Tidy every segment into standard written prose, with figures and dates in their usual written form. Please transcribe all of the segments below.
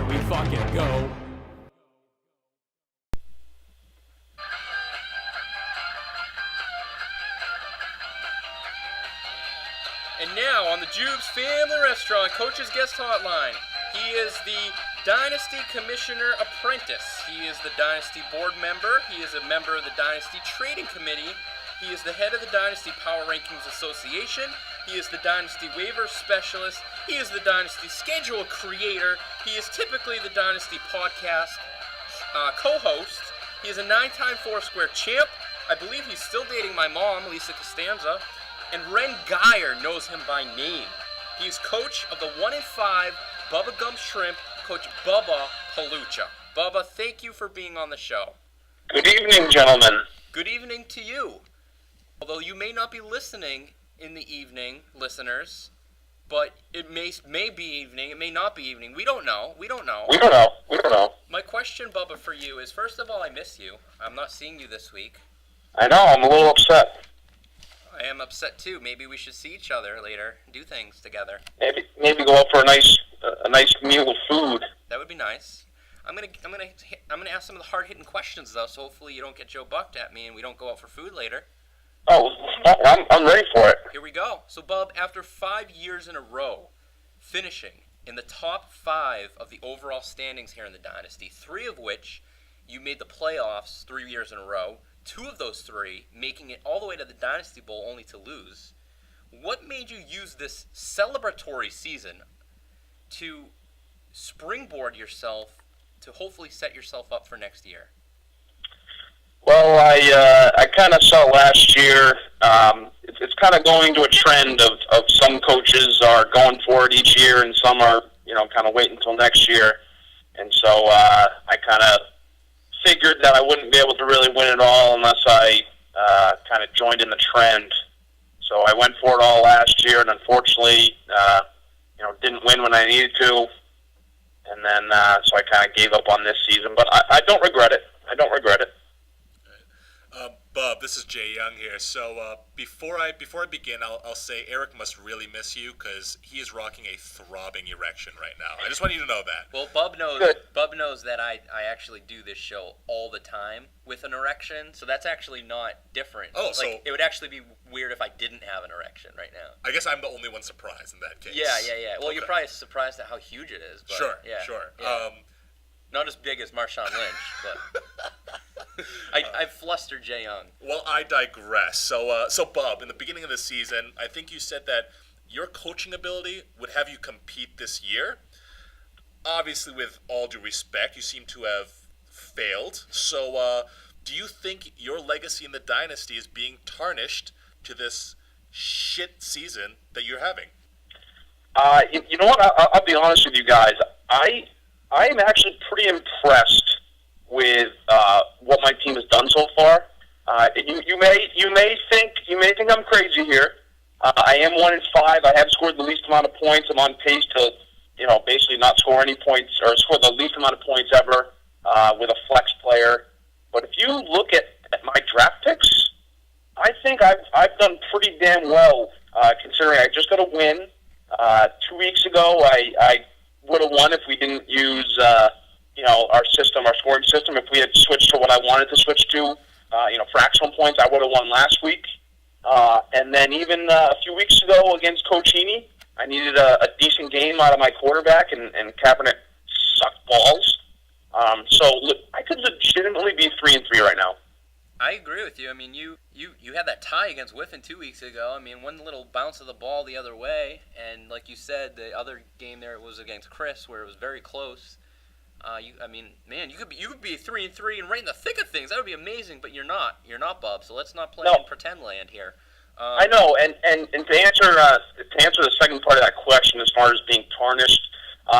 we fucking go. And now on the Jubes Family Restaurant Coach's Guest Hotline, he is the Dynasty Commissioner Apprentice. He is the Dynasty Board Member. He is a member of the Dynasty Trading Committee. He is the head of the Dynasty Power Rankings Association. He is the Dynasty Waiver Specialist. He is the Dynasty Schedule Creator. He is typically the Dynasty Podcast co-host. He is a 9-time Foursquare champ. I believe he's still dating my mom, Lisa Costanza. And Ren Geyer knows him by name. He is coach of the 1-5 Bubba Gump Shrimp, Coach Bubba Palucha. Bubba, thank you for being on the show. Good evening, gentlemen. Good evening to you. Although you may not be listening in the evening, listeners, but it may be evening, it may not be evening. We don't know. We don't know. My question, Bubba, for you is, first of all, I miss you. I'm not seeing you this week. I know, I'm a little upset. I am upset too. Maybe we should see each other later, do things together. Maybe go out for a nice meal of food. That would be nice. I'm gonna ask some of the hard-hitting questions though, so hopefully you don't get Joe Bucked at me and we don't go out for food later. Oh, I'm ready for it. Here we go. So, Bub, after 5 years in a row, finishing in the top 5 of the overall standings here in the Dynasty, 3 of which you made the playoffs 3 years in a row. 2 of those 3 making it all the way to the Dynasty Bowl only to lose. What made you use this celebratory season to springboard yourself to hopefully set yourself up for next year? Well, I kind of saw last year, it's kind of going to a trend of some coaches are going for it each year and some are, kind of waiting until next year. And so I kind of figured that I wouldn't be able to really win it all unless I kind of joined in the trend. So I went for it all last year, and unfortunately, didn't win when I needed to. And then, so I kind of gave up on this season. But I don't regret it. Bub, this is Jay Young here. So before I begin, I'll say Eric must really miss you because he is rocking a throbbing erection right now. I just want you to know that. Well, Bub knows that I actually do this show all the time with an erection, so that's actually not different. Oh, so it would actually be weird if I didn't have an erection right now. I guess I'm the only one surprised in that case. Yeah. Well, okay. You're probably surprised at how huge it is. But Sure. Yeah. Not as big as Marshawn Lynch, but I flustered Jay Young. Well, I digress. So Bob, in the beginning of the season, I think you said that your coaching ability would have you compete this year. Obviously, with all due respect, you seem to have failed. So, do you think your legacy in the Dynasty is being tarnished to this shit season that you're having? You know what? I'll be honest with you guys. I'm actually pretty impressed with what my team has done so far. You may think I'm crazy here. I am 1-5. I have scored the least amount of points. I'm on pace to, basically not score any points or score the least amount of points ever with a flex player. But if you look at my draft picks, I think I've done pretty damn well considering I just got a win 2 weeks ago. I would have won if we didn't use, our system, our scoring system. If we had switched to what I wanted to switch to, fractional points, I would have won last week. And then even a few weeks ago against Cochini, I needed a decent game out of my quarterback, and Kaepernick sucked balls. So I could legitimately be 3-3 right now. I agree with you. I mean, you had that tie against Whiffen 2 weeks ago. I mean, one little bounce of the ball the other way, and like you said, the other game there was against Chris, where it was very close. You could be 3-3 and right in the thick of things. That would be amazing, but you're not. You're not, Bub. So let's not play in pretend land here. I know, and to answer the second part of that question, as far as being tarnished,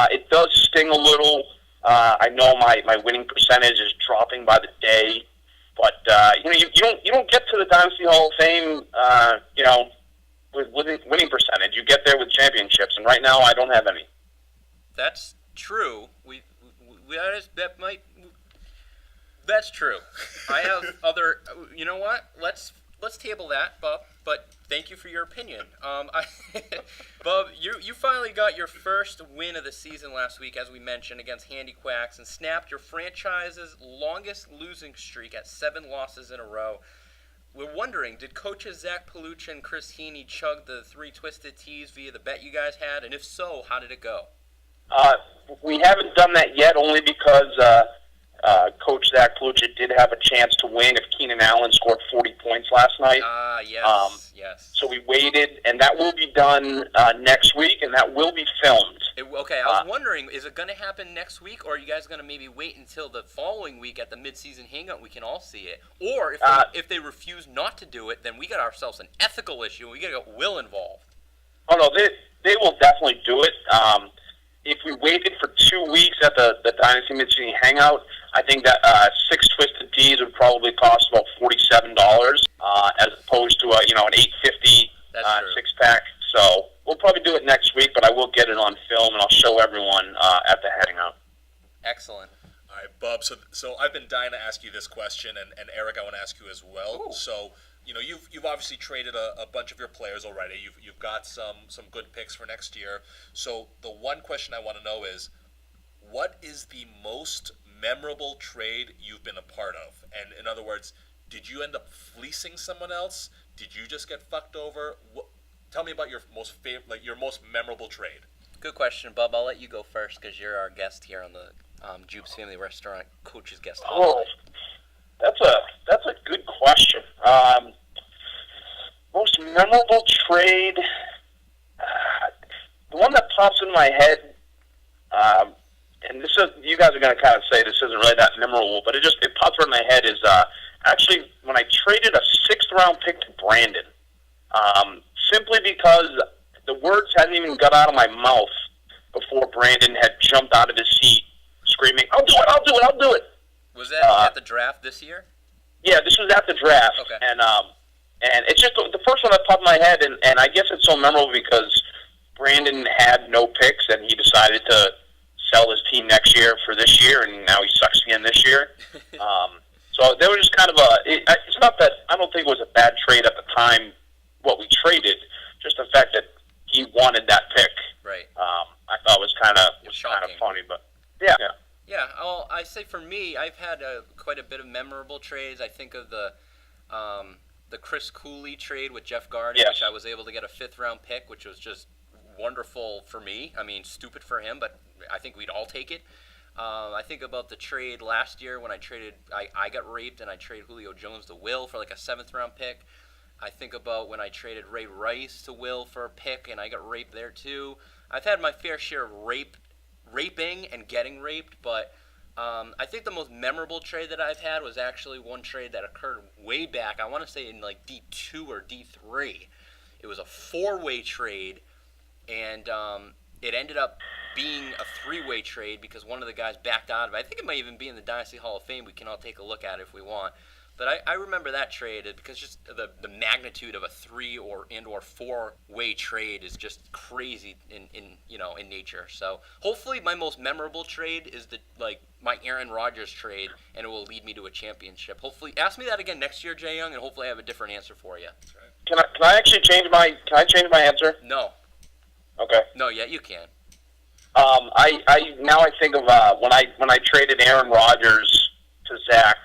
it does sting a little. I know my winning percentage is dropping by the day. But you don't get to the Dynasty Hall of Fame, with winning percentage. You get there with championships, and right now I don't have any. That's true. That's true. I have other. You know what? Let's let's table that, Bub. But thank you for your opinion. Bub, you finally got your first win of the season last week, as we mentioned, against Handy Quacks, and snapped your franchise's longest losing streak at 7 losses in a row. We're wondering, did coaches Zach Palucha and Chris Heaney chug the 3 twisted teas via the bet you guys had? And if so, how did it go? We haven't done that yet, only because Coach Zach Palucha did have a chance to win if Keenan Allen scored 40 points last night. Yes, yes. So we waited, and that will be done next week, and that will be filmed. Okay, I was wondering, is it going to happen next week, or are you guys going to maybe wait until the following week at the mid-season hangout we can all see it? Or if they refuse not to do it, then we got ourselves an ethical issue, and we got to get Will involved. Oh, no, they will definitely do it. If we waited for 2 weeks at the Dynasty Mid-Season Hangout, I think that 6 twisted teas would probably cost about $47, as opposed to an $8.50 6-pack. So we'll probably do it next week, but I will get it on film and I'll show everyone at the hangout. Excellent. All right, Bub. So I've been dying to ask you this question, and Eric, I want to ask you as well. Ooh. So you've obviously traded a bunch of your players already. You've got some good picks for next year. So the one question I want to know is, what is the most memorable trade you've been a part of? And in other words, did you end up fleecing someone else? Did you just get fucked over? Tell me about your most memorable trade. Good question, Bub. I'll let you go first because you're our guest here on the Jupe's Family Restaurant Coach's Guest Hotline. Oh, that's a good question. Most memorable trade, the one that pops in my head, and this is, you guys are going to kind of say this isn't really that memorable, but it pops right in my head, is actually when I traded a 6th-round pick to Brandon, simply because the words hadn't even got out of my mouth before Brandon had jumped out of his seat screaming, I'll do it. Was that at the draft this year? Yeah, this was at the draft. Okay. And it's just the first one that popped in my head, and I guess it's so memorable because Brandon had no picks, and he decided to sell his team next year for this year, and now he sucks again this year. So there was just kind of it's not that, I don't think it was a bad trade at the time, what we traded, just the fact that he wanted that pick. Right. I thought was kind of funny, but yeah. Yeah, I say for me, I've had quite a bit of memorable trades. I think of the Chris Cooley trade with Jeff Garden, Yes. which I was able to get a 5th-round pick, which was just wonderful for me. I mean, stupid for him, but I think we'd all take it. I think about the trade last year when I got raped and I traded Julio Jones to Will for like a 7th-round pick. I think about when I traded Ray Rice to Will for a pick and I got raped there too. I've had my fair share of raping and getting raped, but I think the most memorable trade that I've had was actually one trade that occurred way back. I want to say in like D2 or D3. It was a 4-way trade, and it ended up being a 3-way trade because one of the guys backed out of it. I think it might even be in the Dynasty Hall of Fame. We can all take a look at it if we want. But I remember that trade because just the magnitude of a 3 or 4-way trade is just crazy in nature. So hopefully my most memorable trade is my Aaron Rodgers trade, and it will lead me to a championship. Hopefully, ask me that again next year, Jay Young, and hopefully I have a different answer for you. Can I actually change my answer? No. Okay. No, yeah, you can. I think of when I traded Aaron Rodgers to Zach.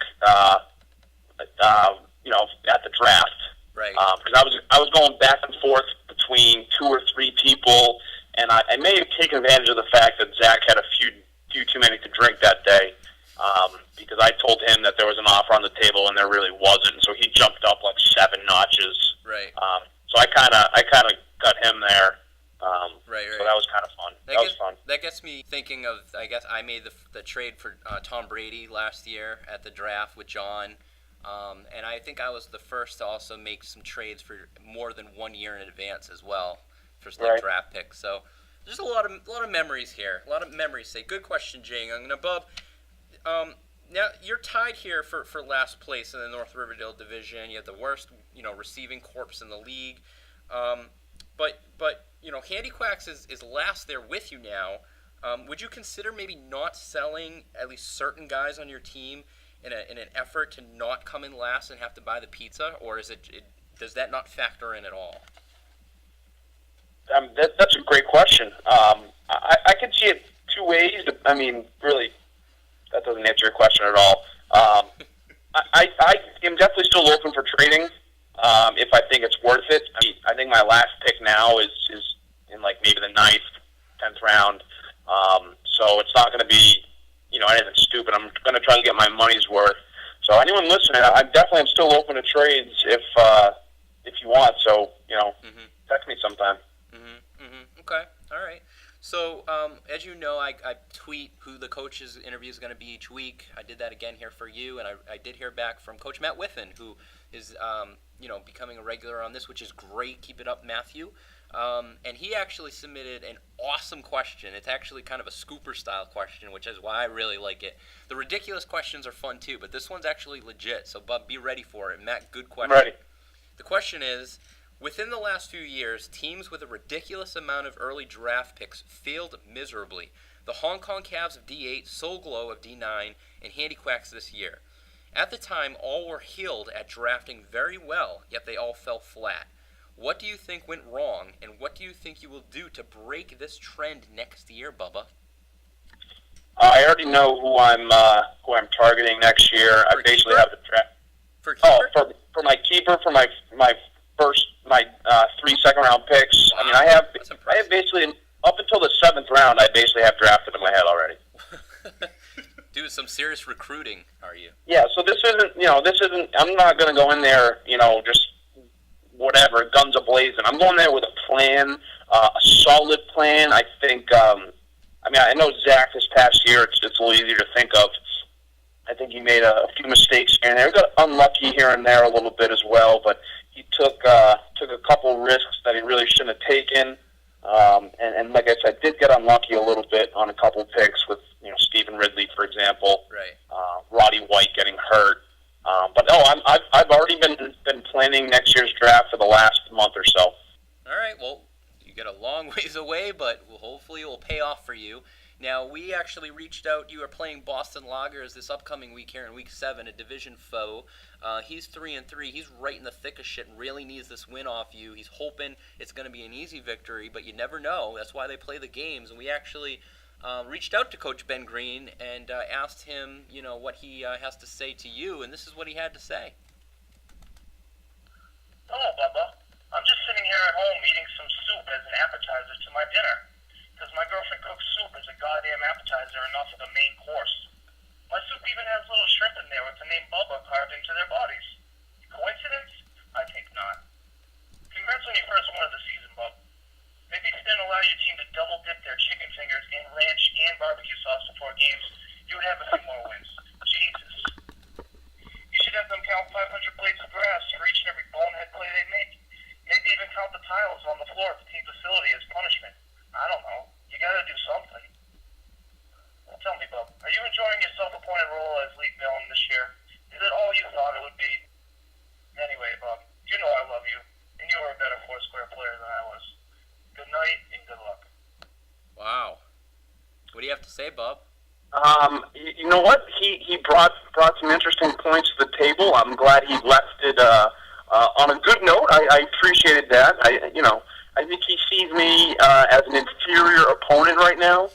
At the draft, right? Because I was going back and forth between 2 or 3 people, and I may have taken advantage of the fact that Zach had a few too many to drink that day, because I told him that there was an offer on the table and there really wasn't, so he jumped up like 7 notches. Right. So I kind of got him there. Right. So that was kind of fun. That was fun. That gets me thinking of, I guess I made the trade for Tom Brady last year at the draft with John. And I think I was the first to also make some trades for more than 1 year in advance as well for draft picks. So there's a lot of memories here. A lot of memories. Say, good question, Jay Young. Now, Bub, now you're tied here for last place in the North Riverdale division. You have the worst, receiving corps in the league. But Handy Quacks is last there with you now. Would you consider maybe not selling at least certain guys on your team in an effort to not come in last and have to buy the pizza, or does that not factor in at all? That's a great question. I can see it two ways. I mean, really, that doesn't answer your question at all. I am definitely still open for trading if I think it's worth it. I think my last pick now is in like maybe the 9th, 10th round. So it's not going to be, anything stupid. I'm going to try to get my money's worth. So anyone listening, I definitely am still open to trades if you want. So, text me sometime. Okay, all right. So, as you know, I tweet who the coach's interview is going to be each week. I did that again here for you, and I did hear back from Coach Matt Whiffen, who is, becoming a regular on this, which is great. Keep it up, Matthew. And he actually submitted an awesome question. It's actually kind of a scooper-style question, which is why I really like it. The ridiculous questions are fun, too, but this one's actually legit, so, Bub, be ready for it. Matt, good question. I'm ready. The question is, within the last few years, teams with a ridiculous amount of early draft picks failed miserably. The Hong Kong Cavs of D8, Soul Glow of D9, and Handy Quacks this year. At the time, all were healed at drafting very well, yet they all fell flat. What do you think went wrong, and what do you think you will do to break this trend next year, Bubba? I already know who I'm targeting next year. I basically keeper? have the draft. For keeper? For my keeper, for my first 3 second-round picks. Wow. I have That's impressive. basically up until the 7th round. I basically have drafted in my head already. Doing some serious recruiting, are you? Yeah. So this isn't. I'm not going to go in there, just whatever, guns a-blazing. I'm going there with a plan, a solid plan. I think. I know Zach this past year. It's a little easier to think of. I think he made a few mistakes here and there. He got unlucky here and there a little bit as well, but he took a couple risks that he really shouldn't have taken. And like I said, did get unlucky a little bit on a couple picks with Stephen Ridley, for example. Right. Roddy White getting hurt. But I've already been planning next year's draft for the last month or so. All right. Well, you get a long ways away, but hopefully it will pay off for you. Now, we actually reached out. You are playing Boston Loggers this upcoming week here in Week 7, a division foe. He's 3-3. He's right in the thick of shit and really needs this win off you. He's hoping it's going to be an easy victory, but you never know. That's why they play the games. And we actually reached out to Coach Ben Green and asked him, what he has to say to you, and this is what he had to say. Hello, Bubba. I'm just sitting here at home eating some soup as an appetizer to my dinner. Because my girlfriend cooks soup as a goddamn appetizer and not for the main course. My soup even has little shrimp in there with the name Bubba carved into their bodies. Coincidence? I think not. Congrats on your first win of the season, Bub. Maybe if you didn't allow your team to double dip their chicken fingers in ranch and barbecue sauce before games, you would have a few more wins. Jesus. You should have them count 500 blades of grass for each and every bonehead play they make. Maybe even count the tiles on the floor at the team facility as punishment. I don't know. You gotta do something. Well, tell me, Bub, are you enjoying your self-appointed role as league villain this year? Is it all you thought it would be? Anyway, Bub, you know I love you, and you are a better Foursquare player than I was. Good night, and good luck. Wow. What do you have to say, Bub? You know what? He brought some interesting points to the table. I'm glad he left it on a good note. I appreciated that. I think he sees me as an inferior opponent right now,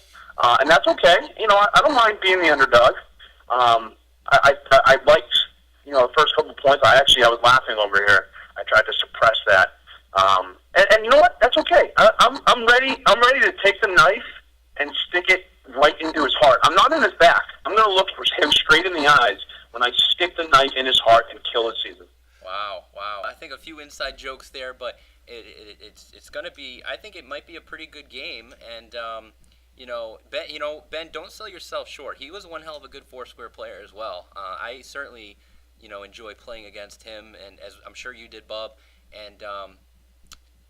and that's okay. I don't mind being the underdog. I liked, the first couple points. I was laughing over here. I tried to suppress that, and you know what? That's okay. I'm ready. I'm ready to take the knife and stick it right into his heart. I'm not in his back. I'm going to look him straight in the eyes when I stick the knife in his heart and kill his season. Wow. I think a few inside jokes there, but it's going to be. I think it might be a pretty good game, and Ben, don't sell yourself short. He was one hell of a good Foursquare player as well. I certainly, enjoy playing against him, and as I'm sure you did, Bub. And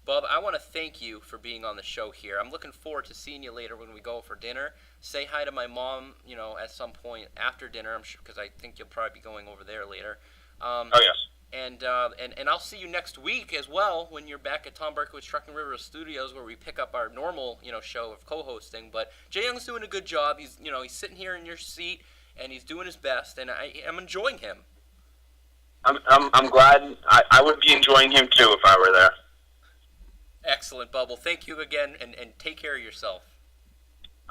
Bub, I want to thank you for being on the show here. I'm looking forward to seeing you later when we go for dinner. Say hi to my mom, at some point after dinner. I'm sure because I think you'll probably be going over there later. Oh yes. And I'll see you next week as well when you're back at Tom Berkowitz Trucking River Studios, where we pick up our normal show of co-hosting. But Jay Young's doing a good job. He's he's sitting here in your seat, and he's doing his best, and I'm enjoying him. I'm glad. I would be enjoying him too if I were there. Excellent, Bubble. Thank you again, and take care of yourself.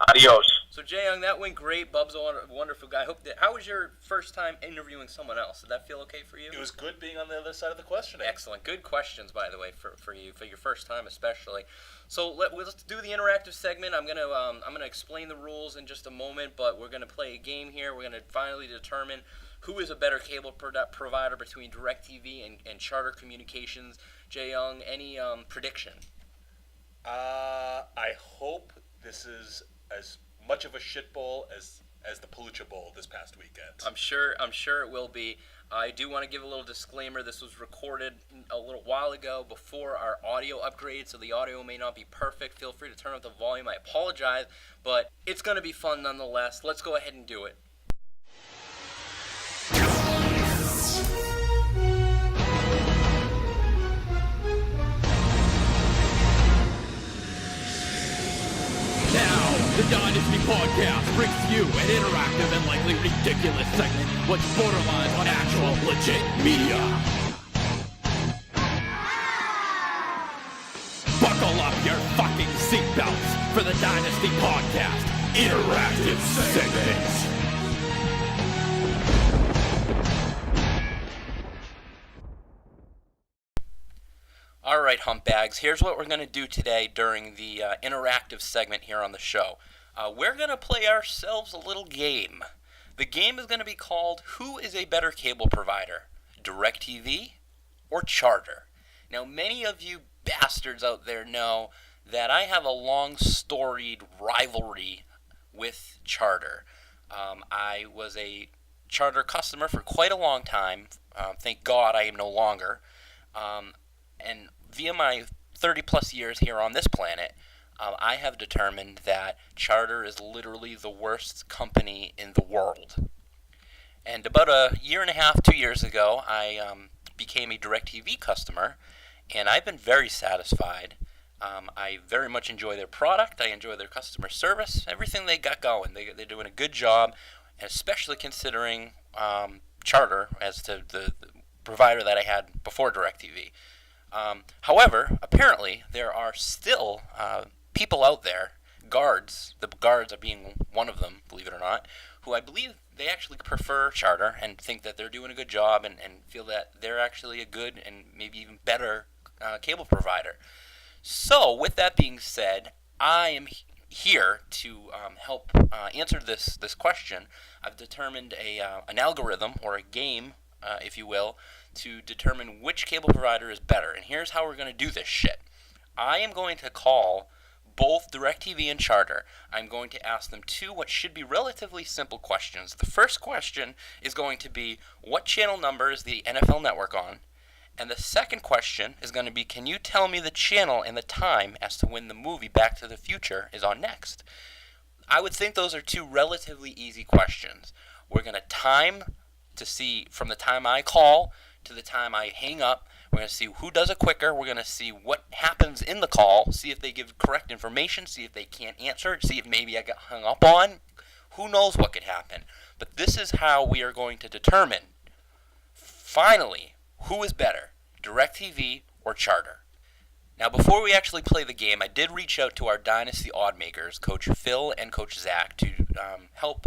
Adios. So, Jae Young, that went great. Bub's a wonderful guy. How was your first time interviewing someone else? Did that feel okay for you? It was good being on the other side of the questioning. Excellent. Good questions, by the way, for you, for your first time especially. So let's do the interactive segment. I'm gonna explain the rules in just a moment, but we're gonna play a game here. We're gonna finally determine who is a better cable provider between DirecTV and Charter Communications. Jae Young, any prediction? I hope this is as much of a shitball as the Palooza Bowl this past weekend. I'm sure it will be. I do want to give a little disclaimer. This was recorded a little while ago before our audio upgrade, so the audio may not be perfect. Feel free to turn up the volume. I apologize, but it's going to be fun nonetheless. Let's go ahead and do it. The Dynasty Podcast brings you an interactive and likely ridiculous segment which borderlines on actual legit media. Buckle up your fucking seatbelts for the Dynasty Podcast interactive segment. All right, humpbags, here's what we're going to do today during the interactive segment here on the show. We're going to play ourselves a little game. The game is going to be called Who is a Better Cable Provider, DirecTV or Charter? Now, many of you bastards out there know that I have a long storied rivalry with Charter. I was a Charter customer for quite a long time. Thank God I am no longer. And via my 30 plus years here on this planet, I have determined that Charter is literally the worst company in the world. And about a year and a half, 2 years ago, I became a DirecTV customer, and I've been very satisfied. I very much enjoy their product. I enjoy their customer service, everything they got going. They're doing a good job, and especially considering Charter as the provider that I had before DirecTV. However, apparently there are still people out there, guards, the guards are being one of them, believe it or not, who I believe they actually prefer Charter and think that they're doing a good job and feel that they're actually a good and maybe even better cable provider. So, with that being said, I am here to help answer this question. I've determined an algorithm, or a game, if you will, to determine which cable provider is better. And here's how we're going to do this shit. I am going to call both DirecTV and Charter. I'm going to ask them two what should be relatively simple questions. The first question is going to be, what channel number is the NFL Network on? And the second question is going to be, can you tell me the channel and the time as to when the movie Back to the Future is on next? I would think those are two relatively easy questions. We're going to time to see from the time I call to the time I hang up. We're going to see who does it quicker. We're going to see what happens in the call, see if they give correct information, see if they can't answer it, see if maybe I got hung up on. Who knows what could happen. But this is how we are going to determine, finally, who is better, DirecTV or Charter. Now, before we actually play the game, I did reach out to our Dynasty oddmakers, Coach Phil and Coach Zach, to help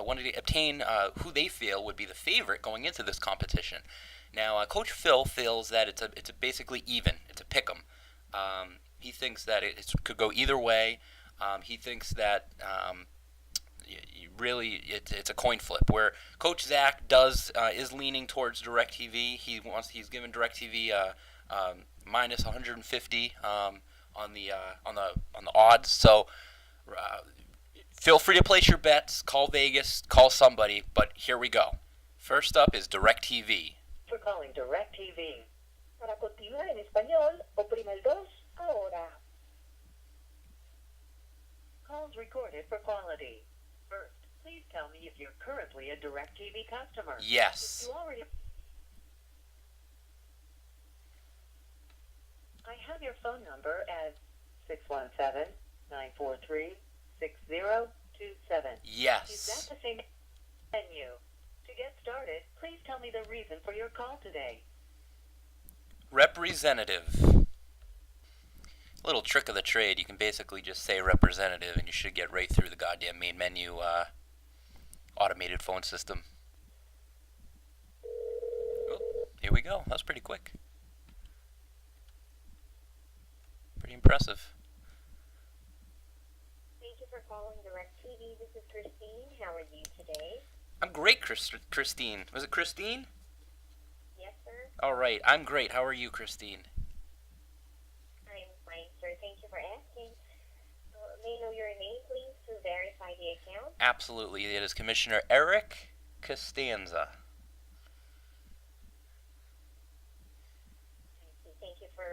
wanted to obtain who they feel would be the favorite going into this competition. Now, Coach Phil feels that it's basically even. It's a pick'em. He thinks that it could go either way. He thinks that really it's a coin flip. Where Coach Zach is leaning towards DirecTV. He's given DirecTV minus 150 on the odds. So feel free to place your bets. Call Vegas. Call somebody. But here we go. First up is DirecTV. For calling DirecTV. Para continuar en español, oprima el 2 ahora. Calls recorded for quality. First, please tell me if you're currently a DirecTV customer. Yes. If you already... I have your phone number as 617-943-6027. Yes. Is that the same? Menu. To get started, please tell me the reason for your call today. Representative. Little trick of the trade. You can basically just say representative and you should get right through the goddamn main menu automated phone system. Oh, here we go. That was pretty quick. Pretty impressive. Thank you for calling DirecTV. This is Christine. How are you today? I'm great, Christine. Was it Christine? Yes, sir. All right. I'm great. How are you, Christine? I'm fine, sir. Thank you for asking. May I know your name, please, to verify the account? Absolutely. It is Commissioner Eric Costanza. Thank you for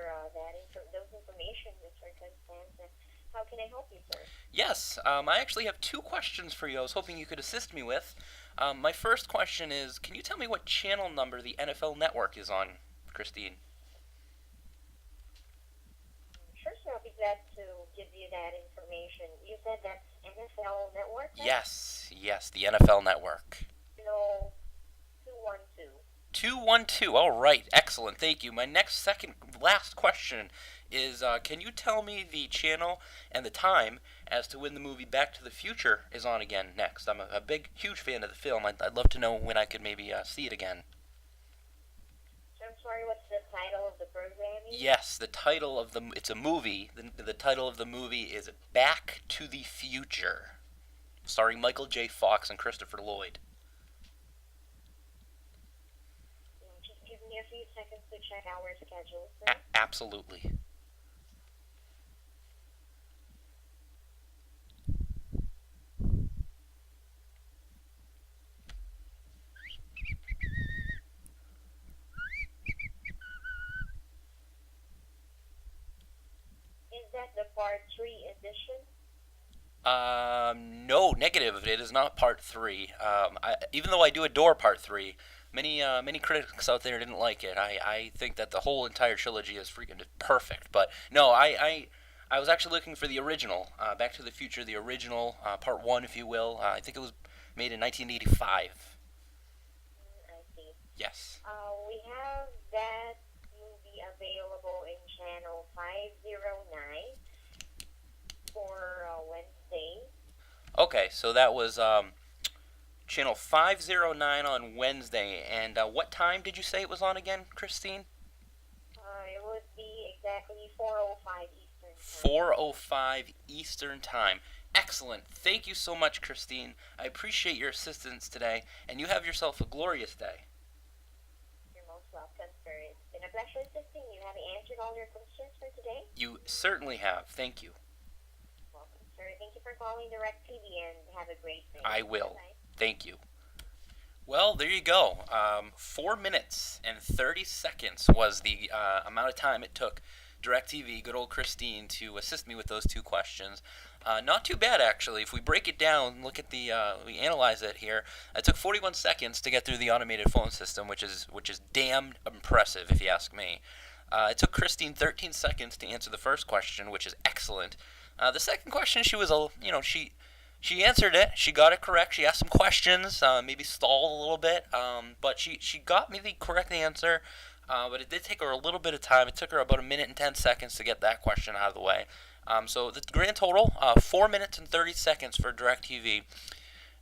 those information, Mr. Constanza. How can I help you, sir? Yes, I actually have two questions for you I was hoping you could assist me with. My first question is, can you tell me what channel number the NFL Network is on, Christine? Sure, sir. I'll be glad to give you that information. You said that's NFL Network? Right? Yes, the NFL Network. No, 212. 212, all right, excellent, thank you. My last question is, can you tell me the channel and the time as to when the movie Back to the Future is on again next? I'm a huge fan of the film. I'd love to know when I could maybe see it again. I'm sorry, what's the title of the program? Yes, the title of it's a movie. The title of the movie is Back to the Future, starring Michael J. Fox and Christopher Lloyd. Just give me a few seconds to check our schedule, sir. Absolutely. Is that the Part 3 edition? No, negative. It is not Part 3. Even though I do adore Part 3, many critics out there didn't like it. I think that the whole entire trilogy is freaking perfect. But no, I was actually looking for the original, Back to the Future, the original, Part 1, if you will. I think it was made in 1985. I see. Yes. We have that movie available in channel 509 for Wednesday. Okay, so that was channel 509 on Wednesday. And what time did you say it was on again, Christine? It would be exactly 4:05 Eastern Time. 4:05 Eastern Time. Excellent. Thank you so much, Christine. I appreciate your assistance today, and you have yourself a glorious day. You're most welcome, sir. It's been a pleasure assisting you. Have you answered all your questions for today? You certainly have. Thank you. Welcome, sir. Thank you for calling DirecTV and have a great day. I will. Bye-bye. Thank you. Well, there you go. 4 minutes and 30 seconds was the amount of time it took DirecTV, good old Christine, to assist me with those two questions. Not too bad, actually. If we break it down, look at we analyze it here. It took 41 seconds to get through the automated phone system, which is damn impressive, if you ask me. It took Christine 13 seconds to answer the first question, which is excellent. The second question, she answered it. She got it correct. She asked some questions, maybe stalled a little bit, but she got me the correct answer. But it did take her a little bit of time. It took her about 1 minute and 10 seconds to get that question out of the way. So the grand total, 4 minutes and 30 seconds for DirecTV.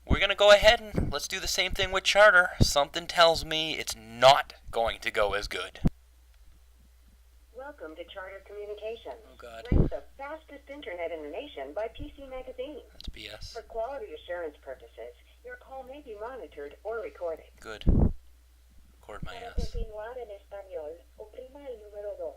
We're going to go ahead and let's do the same thing with Charter. Something tells me it's not going to go as good. Welcome to Charter Communications. Oh, God. Ranked the fastest internet in the nation by PC Magazine. That's BS. For quality assurance purposes, your call may be monitored or recorded. Good. Record my Para ass. continuar en español, oprima el número 2.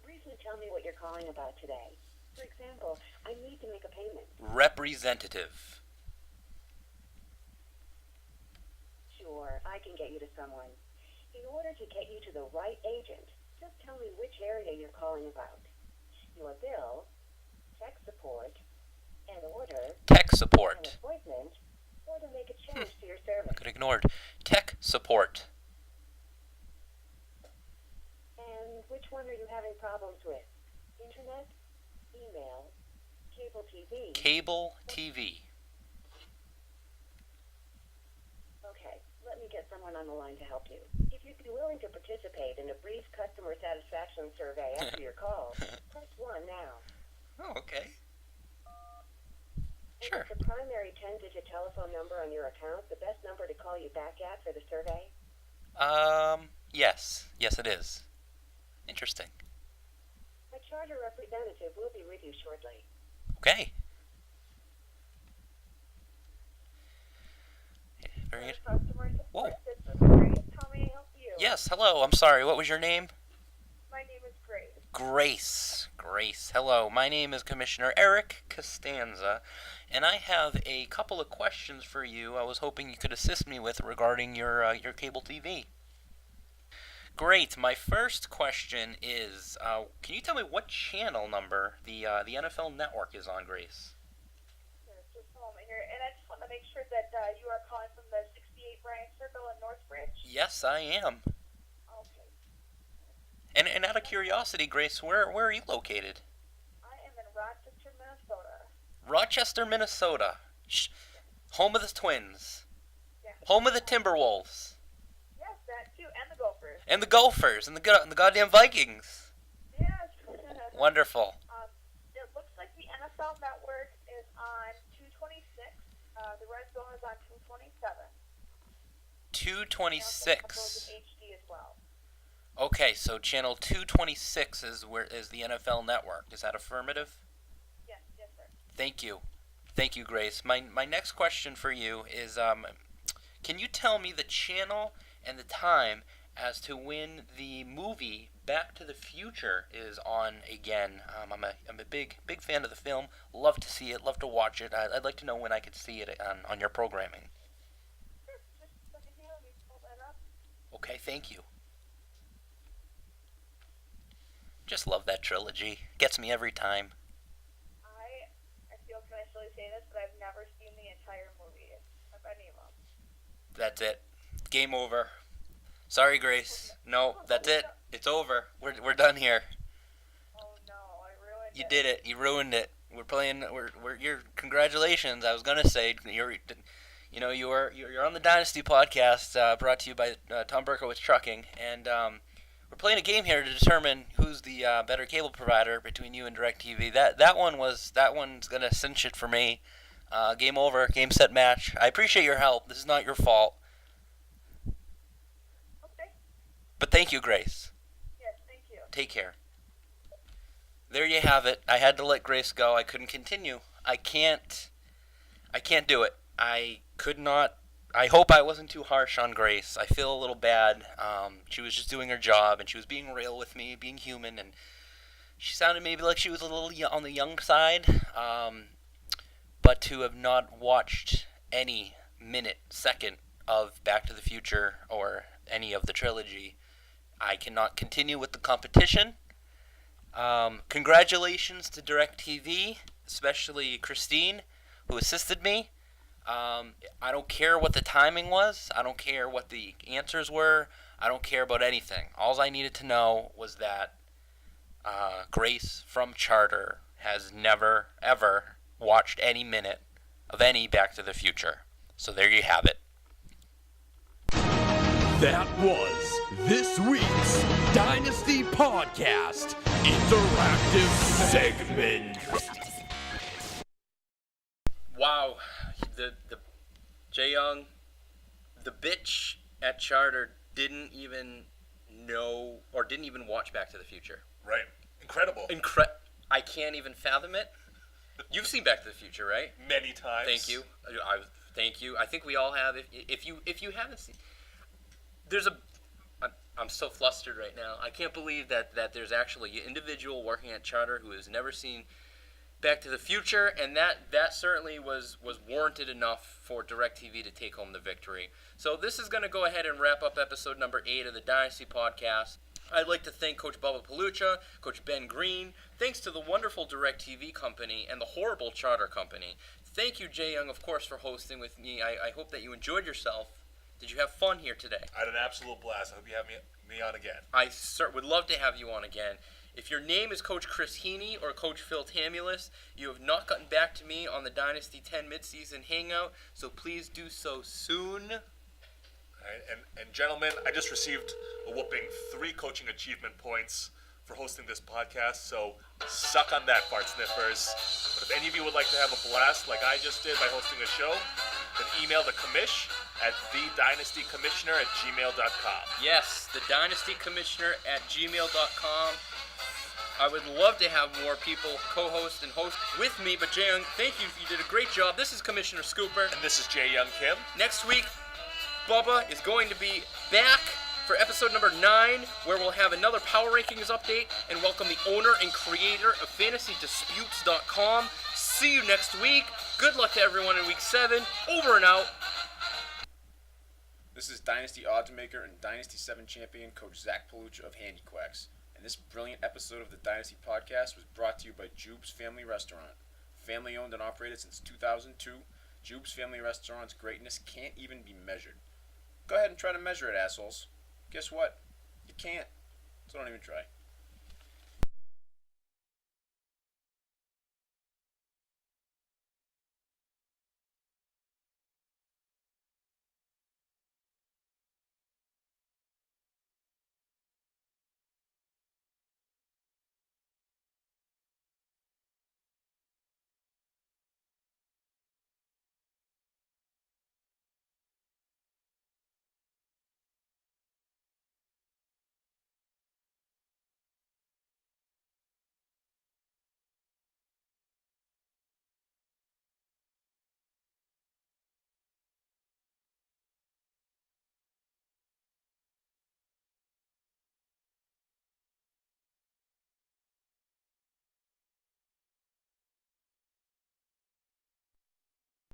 Briefly tell me what you're calling about today. For example, I need to make a payment. Representative. Sure, I can get you to someone. In order to get you to the right agent, just tell me which area you're calling about. Your bill, tech support, an order, Tech an support. appointment, or to make a change to your service. Could ignored. Tech support. And which one are you having problems with? Internet? Email? Cable TV? Cable TV. Okay, let me get someone on the line to help you. If you'd be willing to participate in a brief customer satisfaction survey after your call, press 1 now. Oh, okay. And Sure. is the primary 10-digit telephone number on your account the best number to call you back at for the survey? Yes. Yes, it is. Interesting. A Charter representative will be with you shortly. Okay. Yeah, very good. Customer Whoa. support, this is Grace. How may I help you? Yes, hello. I'm sorry. What was your name? My name is Grace. Grace. Grace. Hello. My name is Commissioner Eric Costanza, and I have a couple of questions for you I was hoping you could assist me with regarding your cable TV. Great. My first question is, can you tell me what channel number the NFL Network is on, Grace? Yes, just a moment here. And I just want to make sure that you are calling from the 68 Bryant Circle in Northbridge. Yes, I am. Okay. And out of curiosity, Grace, where are you located? I am in Rochester, Minnesota. Rochester, Minnesota. Home of the Twins. Yes. Home of the Timberwolves. Yes, that too. And the Gophers. And the Gophers. And the goddamn Vikings. Yes. Wonderful. It looks like the NFL Network is on 226. The Red Zone is on 227. 226. HD as well. Okay, so channel 226 is the NFL Network. Is that affirmative? Yes, yes, sir. Thank you. Thank you, Grace. My next question for you is, can you tell me the channel and the time as to when the movie Back to the Future is on again? I'm a big fan of the film. Love to see it. Love to watch it. I'd like to know when I could see it on your programming. Sure, just a second here. Let me pull that up. Okay, thank you. Just love that trilogy. Gets me every time. I feel can I silly say this, but I've never seen the entire movie of any of them. That's it. Game over. Sorry, Grace. No, that's it. It's over. We're done here. Oh no, I ruined it. You did it. You ruined it. We're playing. Your congratulations. I was gonna say you're on the Dynasty podcast, brought to you by Tom Berkowitz Trucking, and we're playing a game here to determine who's the better cable provider between you and DirecTV. That one's gonna cinch it for me. Game over. Game set match. I appreciate your help. This is not your fault. Okay. But thank you, Grace. Yes, thank you. Take care. There you have it. I had to let Grace go. I couldn't continue. I can't do it. I could not. I hope I wasn't too harsh on Grace. I feel a little bad. She was just doing her job, and she was being real with me, being human, and she sounded maybe like she was a little on the young side. But to have not watched any minute, second of Back to the Future or any of the trilogy, I cannot continue with the competition. Congratulations to DirecTV, especially Christine, who assisted me. I don't care what the timing was. I don't care what the answers were. I don't care about anything. All I needed to know was that Grace from Charter has never, ever watched any minute of any Back to the Future. So there you have it. That was this week's Dynasty Podcast Interactive Segment. Wow, the Jay Young, the bitch at Charter didn't even know or didn't even watch Back to the Future. Right. Incredible. I can't even fathom it. You've seen Back to the Future, right? Many times. Thank you. Thank you. I think we all have. If you haven't seen, I'm so flustered right now. I can't believe that there's actually an individual working at Charter who has never seen Back to the Future, and that certainly was warranted enough for DirecTV to take home the victory. So this is going to go ahead and wrap up episode number 8 of the Dynasty Podcast. I'd like to thank Coach Bubba Palucha, Coach Ben Green, thanks to the wonderful DirecTV company and the horrible Charter company. Thank you, Jay Young, of course, for hosting with me. I hope that you enjoyed yourself. Did you have fun here today? I had an absolute blast. I hope you have me on again. I would love to have you on again. If your name is Coach Chris Heaney or Coach Phil Tamulus, you have not gotten back to me on the Dynasty 10 midseason hangout, so please do so soon. All right, and gentlemen, I just received a whooping 3 coaching achievement points for hosting this podcast, so suck on that, fart sniffers. But if any of you would like to have a blast like I just did by hosting a show, then email the commish at thedynastykommissioner@gmail.com. Yes, the dynastykommissioner@gmail.com. I would love to have more people co-host and host with me, but Jay Young, thank you. You did a great job. This is Commissioner Scooper. And this is Jay Young Kim. Next week, Bubba is going to be back for episode number 9, where we'll have another Power Rankings update and welcome the owner and creator of FantasyDisputes.com. See you next week. Good luck to everyone in week 7. Over and out. This is Dynasty odds maker and Dynasty 7 champion Coach Zach Palucha of Handy Quacks. And this brilliant episode of the Dynasty podcast was brought to you by Jube's Family Restaurant. Family owned and operated since 2002, Jube's Family Restaurant's greatness can't even be measured. Go ahead and try to measure it, assholes. Guess what? You can't. So don't even try.